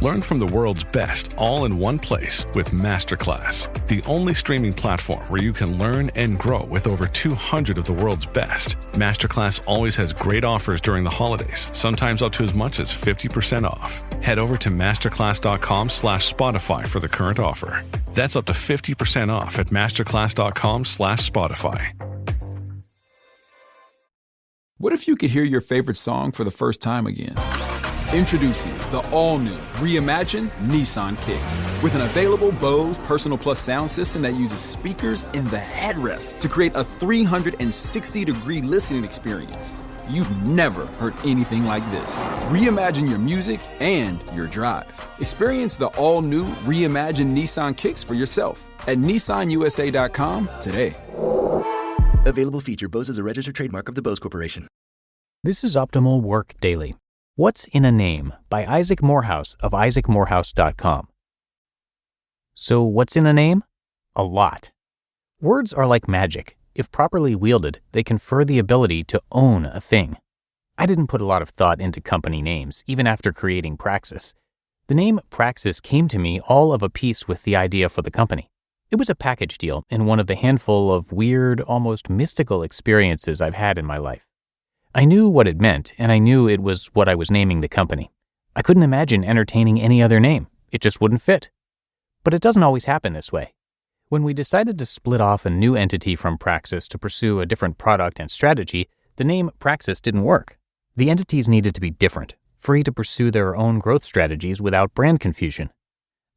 Learn from the world's best all in one place with Masterclass, the only streaming platform where you can learn and grow with over 200 of the world's best. Masterclass always has great offers during the holidays, sometimes up to as much as 50% off. Head over to masterclass.com/Spotify for the current offer. That's up to 50% off at masterclass.com/Spotify. What if you could hear your favorite song for the first time again? Introducing the all-new, reimagined Nissan Kicks. With an available Bose Personal Plus sound system that uses speakers in the headrest to create a 360-degree listening experience. You've never heard anything like this. Reimagine your music and your drive. Experience the all-new, reimagined Nissan Kicks for yourself at nissanusa.com today. Available feature. Bose is a registered trademark of the Bose Corporation. This is Optimal Work Daily. What's in a Name by Isaac Morehouse of isaacmorehouse.com. So what's in a name? A lot. Words are like magic. If properly wielded, they confer the ability to own a thing. I didn't put a lot of thought into company names, even after creating Praxis. The name Praxis came to me all of a piece with the idea for the company. It was a package deal in one of the handful of weird, almost mystical experiences I've had in my life. I knew what it meant, and I knew it was what I was naming the company. I couldn't imagine entertaining any other name. It just wouldn't fit. But it doesn't always happen this way. When we decided to split off a new entity from Praxis to pursue a different product and strategy, the name Praxis didn't work. The entities needed to be different, free to pursue their own growth strategies without brand confusion.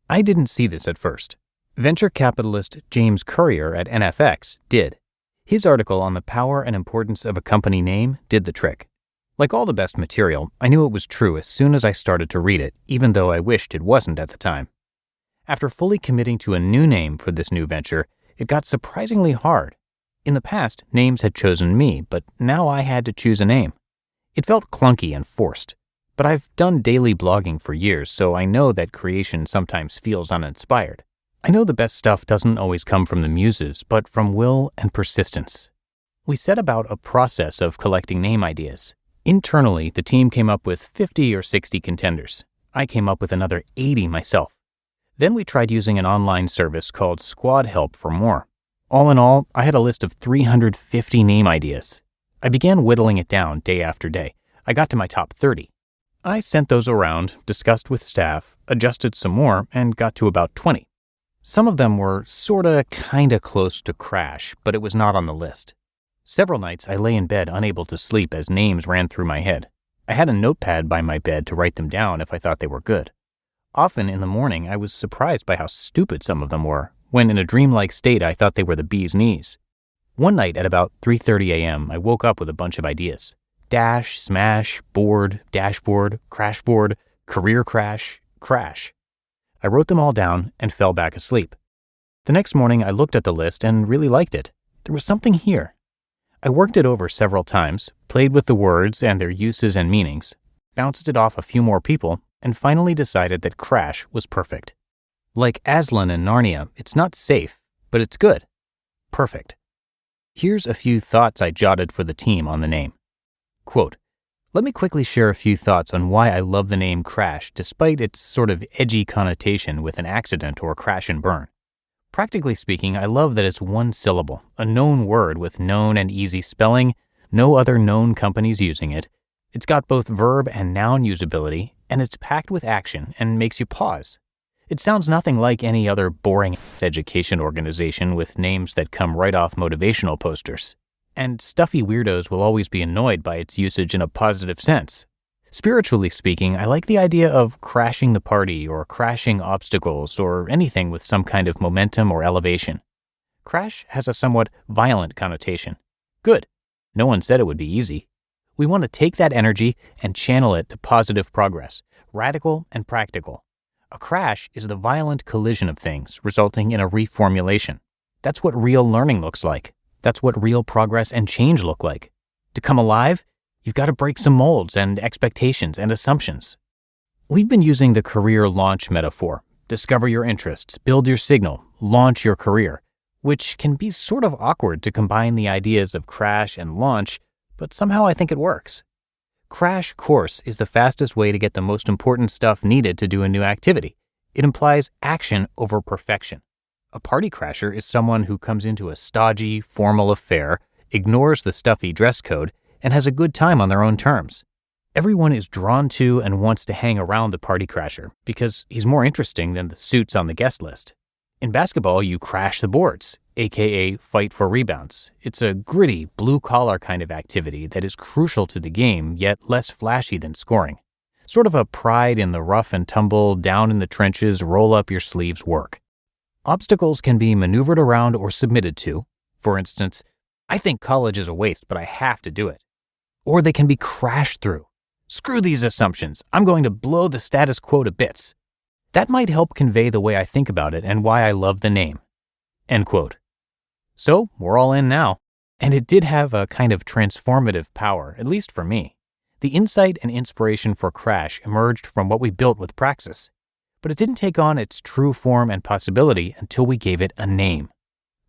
I didn't see this at first. Venture capitalist James Currier at NFX did. His article on the power and importance of a company name did the trick. Like all the best material, I knew it was true as soon as I started to read it, even though I wished it wasn't at the time. After fully committing to a new name for this new venture, it got surprisingly hard. In the past, names had chosen me, but now I had to choose a name. It felt clunky and forced, but I've done daily blogging for years, so I know that creation sometimes feels uninspired. I know the best stuff doesn't always come from the muses, but from will and persistence. We set about a process of collecting name ideas. Internally, the team came up with 50 or 60 contenders. I came up with another 80 myself. Then we tried using an online service called Squad Help for more. All in all, I had a list of 350 name ideas. I began whittling it down day after day. I got to my top 30. I sent those around, discussed with staff, adjusted some more, and got to about 20. Some of them were kinda close to Crash, but it was not on the list. Several nights I lay in bed unable to sleep as names ran through my head. I had a notepad by my bed to write them down if I thought they were good. Often in the morning I was surprised by how stupid some of them were, when in a dreamlike state I thought they were the bee's knees. One night at about 3:30 a.m. I woke up with a bunch of ideas. Dash, smash, board, dashboard, crashboard, career crash, crash. I wrote them all down and fell back asleep. The next morning I looked at the list and really liked it. There was something here. I worked it over several times, played with the words and their uses and meanings, bounced it off a few more people, and finally decided that Crash was perfect. Like Aslan and Narnia, it's not safe, but it's good. Perfect. Here's a few thoughts I jotted for the team on the name. Quote, "Let me quickly share a few thoughts on why I love the name Crash despite its sort of edgy connotation with an accident or crash and burn. Practically speaking, I love that it's one syllable, a known word with known and easy spelling, no other known companies using it. It's got both verb and noun usability, and it's packed with action and makes you pause. It sounds nothing like any other boring education organization with names that come right off motivational posters. And stuffy weirdos will always be annoyed by its usage in a positive sense. Spiritually speaking, I like the idea of crashing the party or crashing obstacles or anything with some kind of momentum or elevation. Crash has a somewhat violent connotation. Good. No one said it would be easy. We want to take that energy and channel it to positive progress, radical and practical. A crash is the violent collision of things, resulting in a reformulation. That's what real learning looks like. That's what real progress and change look like. To come alive, you've got to break some molds and expectations and assumptions. We've been using the career launch metaphor. Discover your interests, build your signal, launch your career, which can be sort of awkward to combine the ideas of crash and launch, but somehow I think it works. Crash course is the fastest way to get the most important stuff needed to do a new activity. It implies action over perfection. A party crasher is someone who comes into a stodgy, formal affair, ignores the stuffy dress code, and has a good time on their own terms. Everyone is drawn to and wants to hang around the party crasher because he's more interesting than the suits on the guest list. In basketball, you crash the boards, aka fight for rebounds. It's a gritty, blue-collar kind of activity that is crucial to the game, yet less flashy than scoring. Sort of a pride in the rough and tumble, down in the trenches, roll-up-your-sleeves work. Obstacles can be maneuvered around or submitted to. For instance, I think college is a waste, but I have to do it. Or they can be crashed through. Screw these assumptions. I'm going to blow the status quo to bits. That might help convey the way I think about it and why I love the name. End quote. So, we're all in now. And it did have a kind of transformative power, at least for me. The insight and inspiration for Crash emerged from what we built with Praxis. But it didn't take on its true form and possibility until we gave it a name.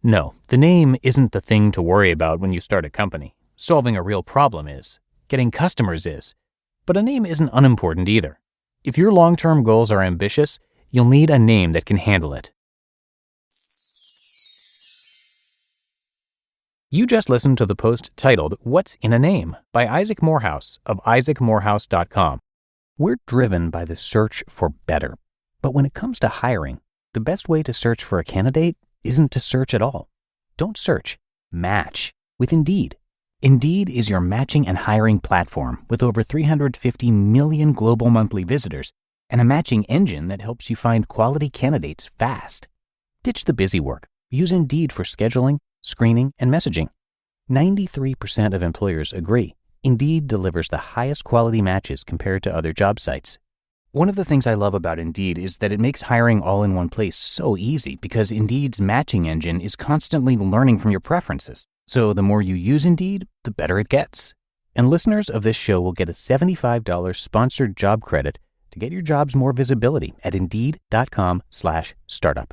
No, the name isn't the thing to worry about when you start a company. Solving a real problem is. Getting customers is. But a name isn't unimportant either. If your long-term goals are ambitious, you'll need a name that can handle it. You just listened to the post titled, "What's in a Name?" by Isaac Morehouse of isaacmorehouse.com. We're driven by the search for better. But when it comes to hiring, the best way to search for a candidate isn't to search at all. Don't search. Match with Indeed. Indeed is your matching and hiring platform with over 350 million global monthly visitors and a matching engine that helps you find quality candidates fast. Ditch the busy work. Use Indeed for scheduling, screening, and messaging. 93% of employers agree. Indeed delivers the highest quality matches compared to other job sites. One of the things I love about Indeed is that it makes hiring all in one place so easy because Indeed's matching engine is constantly learning from your preferences. So the more you use Indeed, the better it gets. And listeners of this show will get a $75 sponsored job credit to get your jobs more visibility at Indeed.com/startup.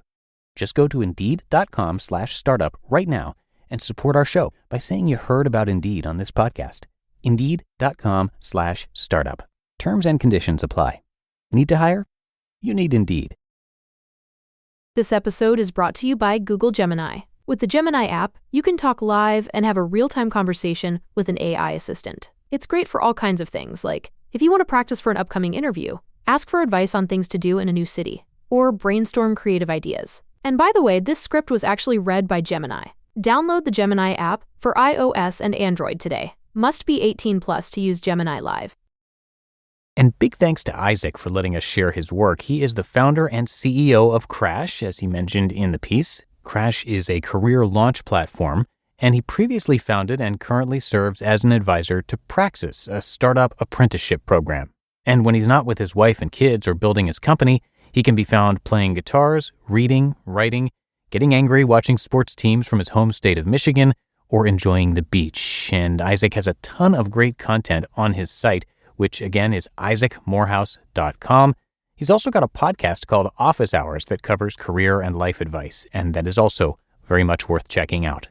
Just go to Indeed.com/startup right now and support our show by saying you heard about Indeed on this podcast. Indeed.com/startup. Terms and conditions apply. Need to hire? You need Indeed. This episode is brought to you by Google Gemini. With the Gemini app, you can talk live and have a real-time conversation with an AI assistant. It's great for all kinds of things, like if you want to practice for an upcoming interview, ask for advice on things to do in a new city, or brainstorm creative ideas. And by the way, this script was actually read by Gemini. Download the Gemini app for iOS and Android today. Must be 18 plus to use Gemini Live. And big thanks to Isaac for letting us share his work. He is the founder and CEO of Crash, as he mentioned in the piece. Crash is a career launch platform, and he previously founded and currently serves as an advisor to Praxis, a startup apprenticeship program. And when he's not with his wife and kids or building his company, he can be found playing guitars, reading, writing, getting angry watching sports teams from his home state of Michigan, or enjoying the beach. And Isaac has a ton of great content on his site, which again is isaacmorehouse.com. He's also got a podcast called Office Hours that covers career and life advice, and that is also very much worth checking out.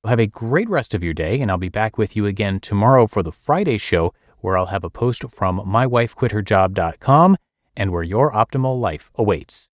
Have a great rest of your day, and I'll be back with you again tomorrow for the Friday show, where I'll have a post from mywifequitherjob.com and where your optimal life awaits.